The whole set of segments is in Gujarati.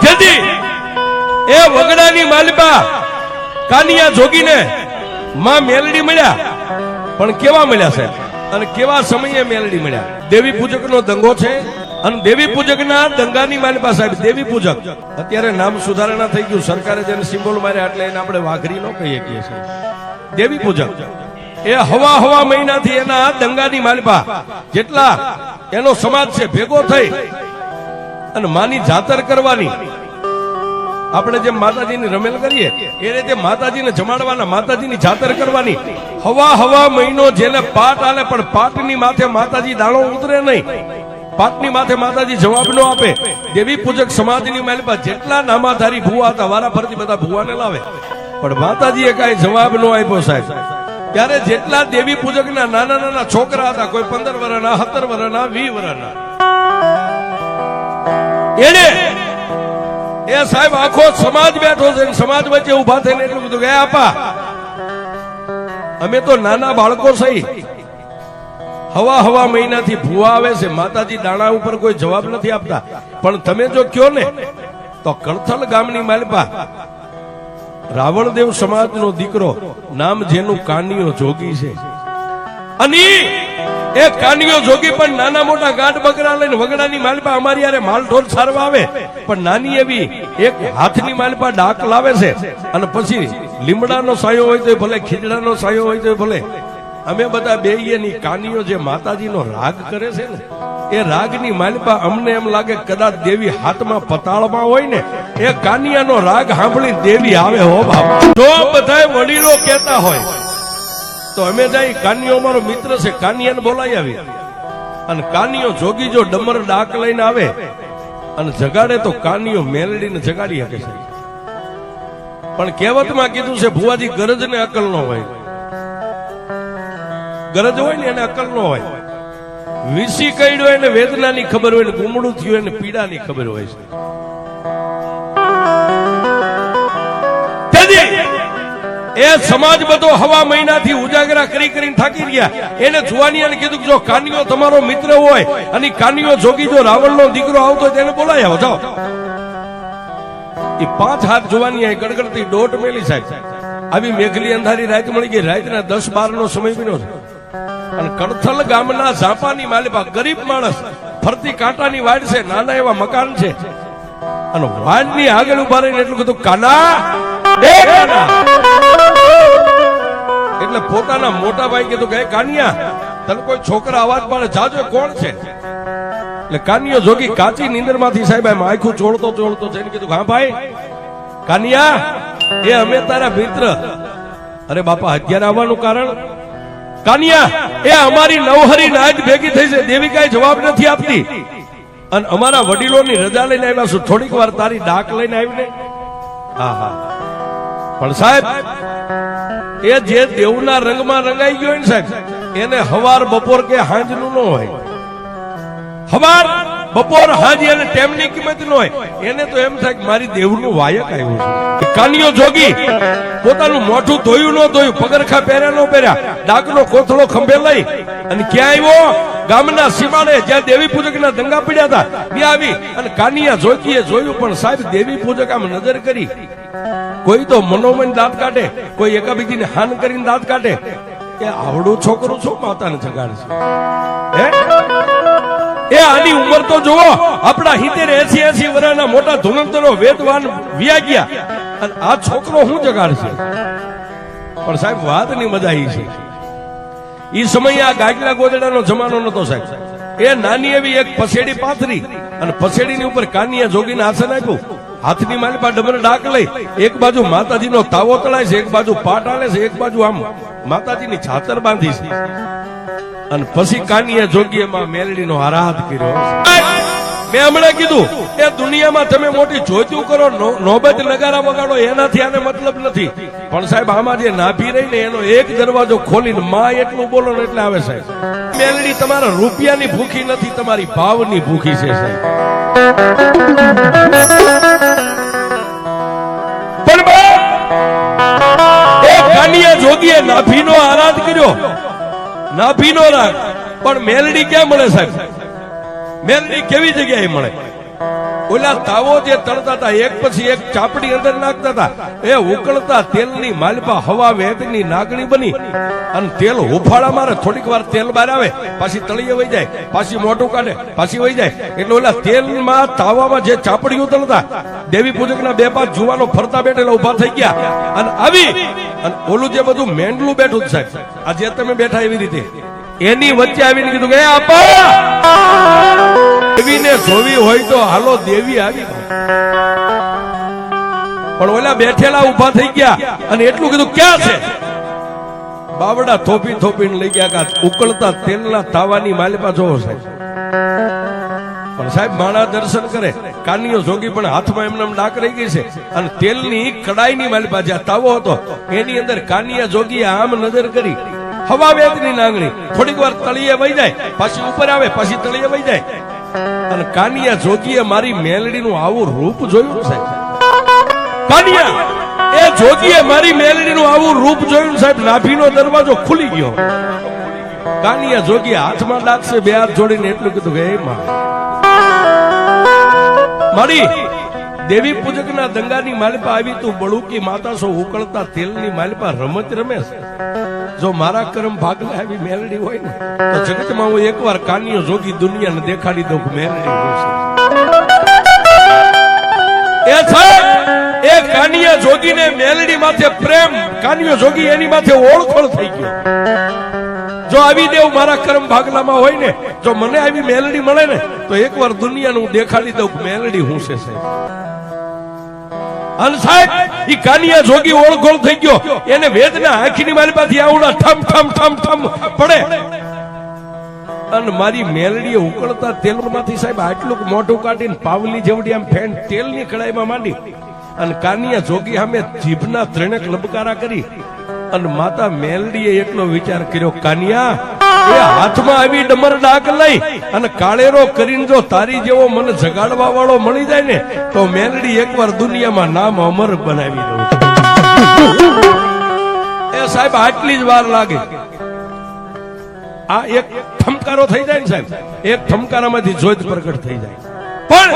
જેથી એ વગડાની માલિપા કાનિયા જોગીને માં મેલડી મળ્યા, પણ કેવા મળ્યા સાહેબ અને કેવા સમયે મેલડી મળ્યા? દેવી પૂજકનો દંગો છે અને દેવી પૂજકના દંગાની માલિપા સાહેબ દેવી પૂજક. અત્યારે નામ સુધારણા થઈ ગયું, સરકારે જેને સિમ્બોલ માર્યા એટલે એને આપણે વાઘરી ન કહીએ છીએ. દેવી પૂજક એ હવા મહિનાથી એના દંગાની માલિપા જેટલા એનો સમાજ છે ભેગો થઈ અને માની જાતર કરવાની. આપણે જેમ માતાજીની રમેલ કરીએ એ રીતે માતાજીને જમાડવાના, માતાજીની જાતર કરવાની. હવા મહિનો જેને પાટ આલે પણ પાટની માથે માતાજી દાણો ઉતરે નહીં, પાટની માથે માતાજી જવાબ ન આપે. દેવી પૂજક સમાજની માલિપા જેટલા નામાધારી ભુવા હતા વારા ફરતી બધા ભુવાને લાવે, પણ માતાજીએ કઈ જવાબ ન આપ્યો સાહેબ. ત્યારે જેટલા દેવી પૂજકના નાના છોકરા હતા, કોઈ 15 વર્ષના, 17 વર્ષના, 20 વર્ષના, એને એ સાહેબ આખો સમાજ બેઠો છે, સમાજ વચ્ચે ઉભા થઈને એટલું બધું ગયા, આપા અમે તો નાના બાળકો સહી હવા મહિનાથી ભૂવા આવે છે, માતાજી દાણા ઉપર કોઈ જવાબ નથી આપતા. પણ તમે જો કયો ને તો કળથલ ગામની માલિપા રાવણદેવ સમાજનો દીકરો, નામ જેનું કાનિયો જોગી છે, અને એ કાનિયો જોગી પણ નાના મોટા ગાંઠ બકરા લઈને વગડાની માલિપા અમારી યારે માલઢોર સારવા આવે, પણ નાની એવી એક હાથની માલિપા ડાક લાવે છે. અને પછી લીમડાનો સાયો હોય તો ભલે, ખીજડાનો સાયો હોય તો ભલે, અમે બધા બેયની કાનિયો જે માતાજીનો રાગ કરે છે ને, એ રાગની માલિપા અમને એમ લાગે કદાચ દેવી હાથમાં પતાળમાં હોય ને, એ કાનિયાનો રાગ સાંભળી દેવી આવે. હો બાપ, જો બધા વડીલો કહેતા હોય તો અમે જાય, કાનિયો અમારો મિત્ર છે, કાનિયાને બોલાવી આવી. અને કાનિયો જોગી જો ડમર ડાક લઈને આવે અને જગાડે તો કાનિયો મેલડીને જગાડી શકે છે. પણ કહેવતમાં કીધું છે ભુવાજી, ગરજ ને અકલ ન હોય. ગરજ હોય ને એને અકલ ન હોય. વિસી કઈડ્યો એને વેદનાની ખબર હોય ને ગુમડું થયું એને પીડાની ખબર હોય છે. એ સમાજ બધો હવા મહિનાથી ઉજાગરા કરીને થાકી ગયા. એને જુવાનિયાને કીધું કે જો કાનિયો તમારો મિત્ર હોય અને કાનિયો જોગી જો રાવણનો દીકરો આવતો તેને બોલાવી આવો, જાઓ. એ 5 હાથ જુવાનિયા ગડગડતી દોટ મેલી સાહેબ. આવી મેઘલી અંધારી રાત મળી ગઈ, રાતના 10-12 નો સમય બન્યો છે. અને કળથલ ગામના ઝાપાની માલિપા ગરીબ માણસ, ફરતી કાંટાની વાડ છે, નાના એવા મકાન છે, અને વાડની આગળ ઉભા રહીને એટલું કીધું, કાના એ કાના. એટલે પોતાના મોટા ભાઈ કીધું કે કાનિયા, તને કોઈ છોકરા અવાજ પાડે, જાજો કોણ છે? એટલે કાનિયો જોગી કાચી નીંદર માંથી સાહેબ એમ આખું ચોળતો જઈને કીધું, હા ભાઈ કાનિયા, એ અમે તારા મિત્ર. અરે બાપા, અત્યારે આવવાનું કારણ? કાનિયા, એ અમારી નવહરી નાચ ભેગી થઈ છે, દેવી કઈ જવાબ નથી આપતી, અને અમારા વડીલોની રજા લઈને આવ્યા છું, થોડીક વાર તારી ડાક લઈને આવીને. હા, પણ સાહેબ એ જે દેવના રંગમાં રંગાઈ ગયો ને સાહેબ, એને હવાર બપોર કે હાંજનું ન હોય. હવાર બપોર હાંજ એને ટેમની કિંમત ન હોય. એને તો એમ થાય કે મારી દેવનું વાયક આવ્યું છે. કાનિયો જોગી પોતાનું મોઢું ધોયું ન ધોયું, પગરખા પહેર્યા ન પહેર્યા, ડાકનો કોથળો ખંભે લઈ અને ક્યાં આવ્યો? ગામના સીમાડે જ્યાં દેવી પૂજકના દંગા પડ્યા હતા ત્યાં આવી. અને કાનિયા જોગીએ જોયું, પણ સાહેબ દેવી પૂજક આમ નજર કરી, કોઈ તો મનોમન દાંત કાઢે, કોઈ એકાબીજીને હાન કરીને દાંત કાઢે. એ આવડું છોકરું શું માતાને જગાડે છે? એ આની ઉંમર તો જુઓ, આપણા 70-80 વર્ષના મોટા ધુરંધરો વેદવાન વ્યા ગયા, અને આ છોકરો શું જગાડશે? પણ સાહેબ વાતની મજા ઈ છે, ઈ સમયે આ ગાગલા ગોદડાનો જમાનો નતો સાહેબ. એ નાની એવી એક પસેડી પાથરી અને પસેડીની ઉપર કાનિયા જોગીને આસન આપ્યું. હાથની માલિપા ડમર ડાક લઈ એક બાજુ માતાજીનો તાવો તળાય છે, એક બાજુ પાટ આલે છે, એક બાજુ આમ માતાજીની છાતર બાંધી છે. અને પછી કાનિયા જોગીએ માં મેલડીનો આરાધ કર્યો. મેં હમણાં કીધું, એ દુનિયામાં તમે મોટી જોતું કરો, નોબત નગારા વગાડો, એનાથી આને મતલબ નથી. પણ સાહેબ આમાં જે નાભી રહી ને એનો એક દરવાજો ખોલીને માં એટલું બોલો ને એટલે આવે સાહેબ. મેલડી તમારા રૂપિયાની ભૂખી નથી, તમારી ભાવની ભૂખી છે સાહેબ. કાનિયા જોગીએ નાભીનો આરાધ કર્યો, નાભીનો રાગ. પણ મેલડી ક્યાં મળે સાહેબ? મેલડી કેવી જગ્યાએ મળે? ઓલા તાવો જે તળતા હતા એક પછી એક ચાપડી અંદર નાખતા હતા એ ઉકળતા તેલની માલપા હવા વેદની નાગણી બની અને તેલ હુફાળા મારે થોડીક વાર તેલ બહાર આવે પાછી તળીએ વહી જાય પાછી મોઢું કાઢે પાછી વહી જાય એટલે ઓલા તેલમાં તાવામાં જે ચાપડીઓ તળતા દેવી પૂજકના બે પાંચ જુવાનો ફરતા બેઠેલા ઉભા થઈ ગયા અને આવી અને ઓલું જે બધું મેંડલું બેઠું જ સાહેબ આ જે તમે બેઠા એવી રીતે એની વચ્ચે આવીને કીધું કે આપા દેવીને જોવી હોય તો હાલો દેવી આવી પણ ઓલા બેઠેલા ઉભા થઈ ગયા અને એટલું કીધું ક્યાં છે બાવડા થોપી થોપીને લઈ ગયા ઉકળતા તેલના તાવાની માલિપા જોવો સાહેબ પણ સાહેબ માણા દર્શન કરે કાનિયો જોગી પણ હાથમાં એમને ડાક રહી ગઈ છે અને તેલની કડાઈની માલિપા જ્યાં તાવો હતો એની અંદર કાનિયા જોગીએ આમ નજર કરી હવા વેદની નાંગણી થોડીક વાર તળીએ વહી જાય પાછી ઉપર આવે પાછી તળીએ વહી જાય અને કાનિયા જોગીએ મારી મેલડીનું આવું રૂપ જોયું સાહેબ કાનિયા એ જોગીએ મારી મેલડીનું આવું રૂપ જોયું સાહેબ નાભીનો દરવાજો ખુલી ગયો કાનિયા જોગી હાથમાં ડાકશે બે હાથ જોડીને એટલું કીધું કે હે મારી દેવી પૂજકના દંગાની માલિપા આવી તું બળુકી માતા સો ઉકળતા તેલની માલિપા રમત રમે જો મારા કર્મ ભાગલા આવી મેલડી હોય ને તો જગતમાં હું એકવાર કાનિયો જોગી દુનિયાને દેખાડી દઉં મેલડી એ સાહેબ એ કાનિયા જોગીને મેલડી માથે પ્રેમ કાનિયો જોગી એની માથે ઓળખોળ થઈ ગયો જો આવી દેવ મારા કર્મ ભાગલામાં હોય ને જો મને આવી મેલડી મળે ને તો એકવાર દુનિયાને હું દેખાડી દઉં મેલડી હું છે સાહેબ અને સાહેબ ઈ કાનિયા જોગી ઓળખોળ થઈ ગયો એને વેદના આંખની માલિપાથી આવડા ઠમ ઠમ ઠમ ઠમ પડે અને મારી મેલડીએ ઉકળતા તેલમાંથી સાહેબ આટલું મોઢું કાઢીને પાવલી જેવડી આમ ફેન તેલની કડાઈમાં માંડી અને કાનિયા જોગી સામે જીભના ત્રણેક લબકારા કરી અને માતા મેલડીએ એટલો વિચાર કર્યો કાનિયા એ હાથમાં આવી ડમર ડાક લઈ અને કાળેરો કરીને જો તારી જેવો મને જગાડવા વાળો મળી જાય ને તો મેલડી એકવાર દુનિયામાં નામ અમર બનાવી દઉં એ સાહેબ આટલી જ વાર લાગે આ એક ઠમકારો થઈ જાય ને સાહેબ એક ઠમકારામાંથી જોત પ્રગટ થઈ જાય પણ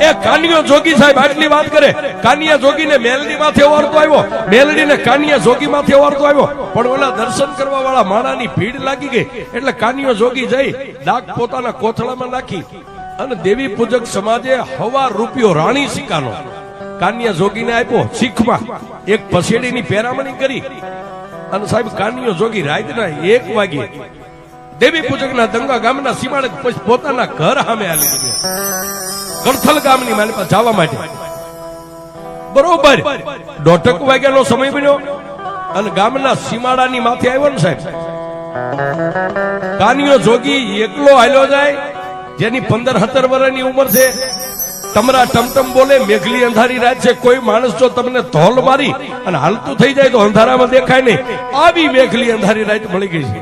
એ કાનિયો જોગી સાહેબ આટલી વાત કરે કાનિયા જોગીને મેલડી માથે ઓરતો આવ્યો મેલડીને કાનિયા જોગી માથે ઓરતો આવ્યો પણ ઓલા દર્શન કરવા વાળા માણાની ભીડ લાગી ગઈ એટલે કાનિયો જોગી જઈ ડાક પોતાના કોથળામાં નાખી અને દેવી પૂજક સમાજે હવા રૂપિયો રાણી સિક્કાનો કાનિયા જોગીને આપ્યો શીખમાં એક પસેડીની પેરામણી કરી અને સાહેબ કાનિયો જોગી રાતના 1 વાગે દેવી પૂજકના દંગા ગામના સીમાડે પોતાના ઘર સામે આવી ગયા કરથલ ગામની માલિપા જવા માટે બરોબર 1:30 વાગ્યાનો સમય બન્યો અને ગામના સીમાડાની માથે આવ્યો ને સાહેબ કાનિયો જોગી એકલો હાલ્યો જાય જેની 15-17 વર્ષની ઉંમર છે તમરા ટમટમ બોલે મેઘલી અંધારી રાત છે કોઈ માણસ જો તમને ધોલ મારી અને હાલતું થઈ જાય તો અંધારામાં દેખાય નહીં આવી મેઘલી અંધારી રાત મળી ગઈ છે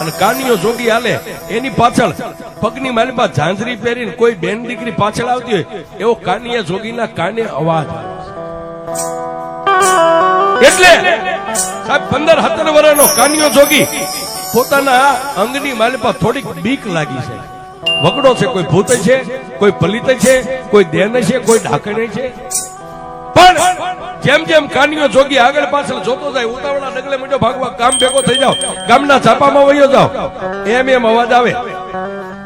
અને કાનિયો જોગી હાલે એની પાછળ પગની માલિપા ઝાંઝરી પહેરીને કોઈ બેન દીકરી પાછળ આવતી હોય એવો કાનિયા જોગીના કાને અવાજ એટલે સાહેબ 15-17 વર્ષનો કાનિયો જોગી પોતાના અંગની માલિપા થોડીક બીક લાગી છે વગડો છે કોઈ ભૂત છે કોઈ પલિત છે કોઈ દેન છે કોઈ ડાકણ છે પણ જેમ જેમ કાનિયો જોગી આગળ પાછળ જોતો જાય ઉતાવળા ડગલે મીઠો ભાગવા ગામ ભેગો થઈ જાવ ગામના છાપામાં વયો જાવ એમ એમ અવાજ આવે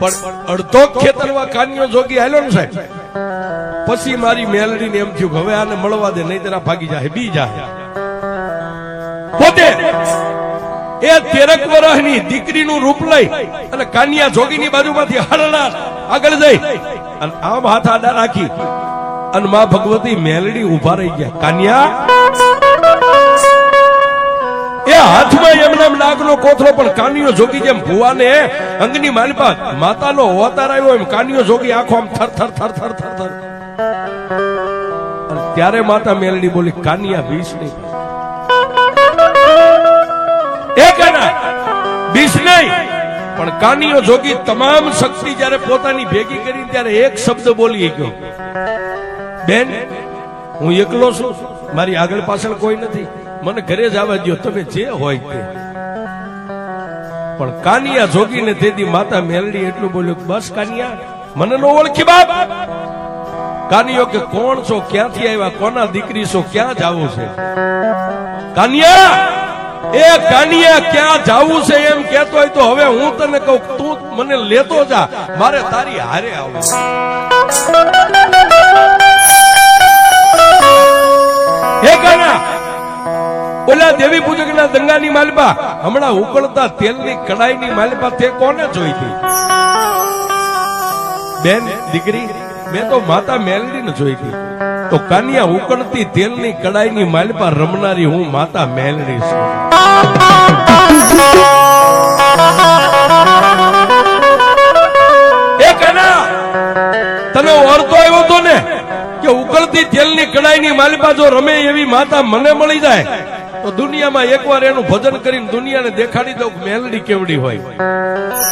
પણ અડધો ખેતરવા કાનિયો જોગી હાલ્યો ને સાહેબ પછી મારી મેલડીને એમ થયું હવે આને મળવા દે નહીં તેના ભાગી જાય બી જાય પોતે એ 13 વર્ષની દીકરીનું રૂપ લઈ અને કાનિયા જોગીની બાજુમાંથી હરણા આગળ જઈ અને આમ હાથ આડા રાખી અને માં ભગવતી મેલડી ઉભા રહી ગયા કાનિયા એ હાથમાં એમના ડાકનો કોથળો પણ કાનિયો જોગી જેમ ભુવાને અંગની માલિપા માતાનો અવતાર આવ્યો એમ કાનિયો જોગી આંખો આમ થર થર થર થર થર થર ત્યારે માતા મેલડી બોલી કાનિયા બીસ નહીં એ કાના બીસ નહીં પણ કાનિયો જોગી તમામ શક્તિ જ્યારે પોતાની ભેગી કરી ત્યારે એક શબ્દ બોલી ગયો બેન હું એકલો છું મારી આગળ પાછળ કોઈ નથી મને ઘરે જ આવવા દો તમે જે હોય તે પણ કાનિયા જોગીને તેથી માતા મેલડી એટલું બોલ્યું બસ કાનિયા મને નો ઓળખી બાપ કાનિયો કે કોણ છો, ક્યાંથી આવ્યા, કોના દીકરી છો, ક્યાં જાવું છે? કાનિયા, એ કાનિયા ક્યાં જાવું છે એમ કહેતો હોય તો હવે હું તને કહું, તું મને લેતો જા, મારે તારી હારે આવવું. હે કાના, ઓલા દેવી પૂજકના દંગાની માલપા, હમણાં ઉકળતા તેલની કડાઈની માલપા તે કોને જોઈ હતી? બેન દીકરી, મેં તો માતા મેલડીને જોઈ હતી. તો કાનિયા, ઉકળતી તેલની કડાઈની માલપા રમનારી હું માતા મેલડી છું. એ કાના, તને ઓરતો આવ્યો તો ને કે ઉકળતી તેલની કડાઈની માલપા જો રમે એવી માતા મને મળી જાય તો દુનિયામાં એકવાર એનું ભજન કરીને દુનિયાને દેખાડી દઉં મેલડી કેવડી હોય.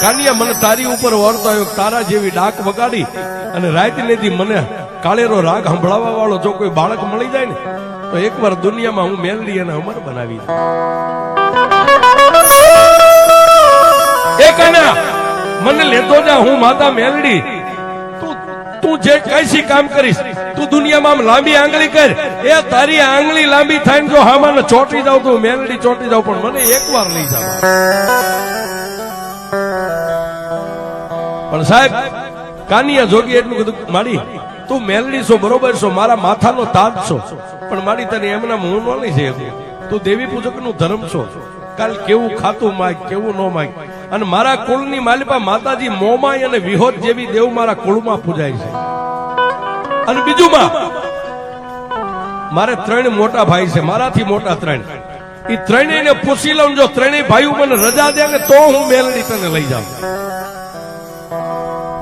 કાનિયા, મને તારી ઉપર ઓરતો આવ્યો, તારા જેવી ડાક વગાડી અને રાત લેતી મને કાળેરો રાગ સંભળાવવા વાળો જો કોઈ બાળક મળી જાય ને તો એકવાર દુનિયામાં હું મેલડી અને અમર બનાવી. એ કાના, મને લેતો જા, હું માતા મેલડી. તું જે કઈસી કામ કરીશ, તું દુનિયામાં આમ લાંબી આંગળી કર, એ તારી આંગળી લાંબી થાય જો હામાને ચોટી જાવ તો મેલડી ચોટી જાવ, પણ મને એકવાર લઈ જાવ. પણ સાહેબ, કાનિયા જોગી એટલું કીધું, માડી તું મેલડી છો બરોબર છો, મારા માથાનો તાજ છો, પણ માડી તને એમના હું ન લઈ જાય. તું દેવી પૂજક નું ધર્મ છો, કાલ કેવું ખાતું માગ, કેવું ન માગ. અને મારા કુળની માલિપા માતાજી મોમાઈ અને વિહોત જેવી દેવ મારા કુળમાં પૂજાય છે. અને બીજું માં, મારે 3 મોટા ભાઈ છે, મારાથી મોટા 3. એ ત્રણેયને પૂછી લઉં, જો ત્રણેય ભાઈઓ મને રજા દે ને તો હું મેલડી તને લઈ જાઉં.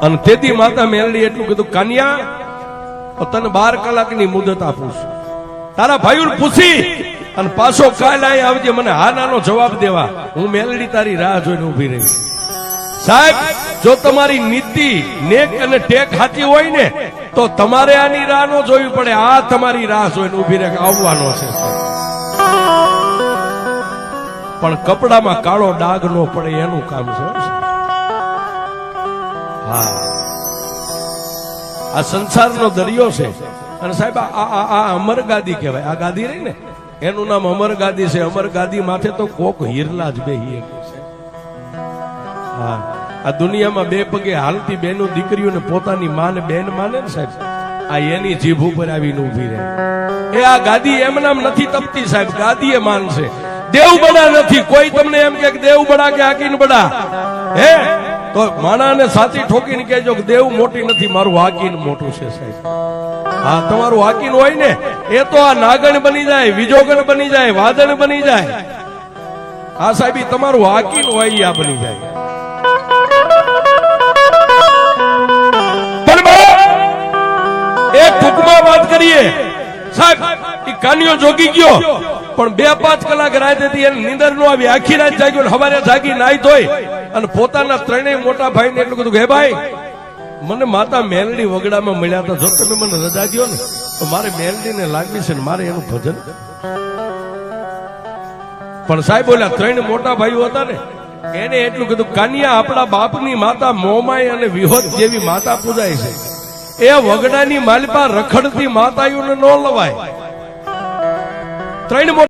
અને તેથી માતા મેલડી એટલું કીધું, કાનિયા તને 12 કલાકની મુદત આપું છું, તારા ભાઈઓને પૂછી અને પાછો કાલ અહીં આવજે, મને હા નાનો જવાબ દેવા. હું મેલડી તારી રાહ જોઈને ઉભી રહી. સાહેબ, જો તમારી નીતિ નેક અને ટેક સાચી હોય ને તો તમારે આની રાહ ન જોવી પડે, આ તમારી રાહ જોઈને ઉભી રહે આવવાનો છે. પણ કપડામાં કાળો ડાઘ ન પડે એનું કામ છે. હા, આ સંસારનો દરિયો છે. અને સાહેબ, આ અમર ગાદી કહેવાય. આ ગાદી રહી ને એનું નામ અમર ગાદી છે. અમર ગાદી માથે તો કોક હિરલા જ બેહી છે. હા, આ દુનિયામાં 2 પગે હાલતી બેનો દીકરીઓને પોતાની માને બેન માને ને સાહેબ, આ એની જીભ ઉપર આવીને ઉભી રહે. એ આ ગાદી એમ નામ નથી તપતી સાહેબ, ગાદી એ માન છે. દેવ બડા નથી. કોઈ તમને એમ કે દેવ બડા કે હાકીન બડા, હે તો માણાને સાચી ઠોકીને કહેજો કે દેવ મોટી નથી, મારું હાકીન મોટું છે સાહેબ. હા, તમારું હાકીન હોય ને એ તો આ નાગણ બની જાય, વિજોગણ બની જાય, વાદળ બની જાય. હા સાહેબ, તમારું હાકીન હોય આ બની જાય. એક ટૂંકમાં વાત કરીએ સાહેબ, એ કાનિયો જોગી ગયો પણ 2-5 કલાક રાત હતી, એને નીંદર નો આવી. આખી રાત જાગ્યો, સવારે જાગી નાઈ ધોઈ અને પોતાના 3 મોટા ભાઈને એટલું કીધું કે હે ભાઈ, મને માતા મેલડી વગડામાં મળ્યા હતા, જો તમે મને રજા દો ને તો મારે મેલડીને લાગવી છે ને મારે એનું ભજન. પણ સાહેબ બોલ્યા, 3 મોટા ભાઈઓ હતા ને એને એટલું કીધું, કાનિયા, આપણા બાપની માતા મોમાઈ અને વિહોત જેવી માતા પૂજાય છે, એ વગડાની માલપા રખડતી માતાઓને ન લવાય. 3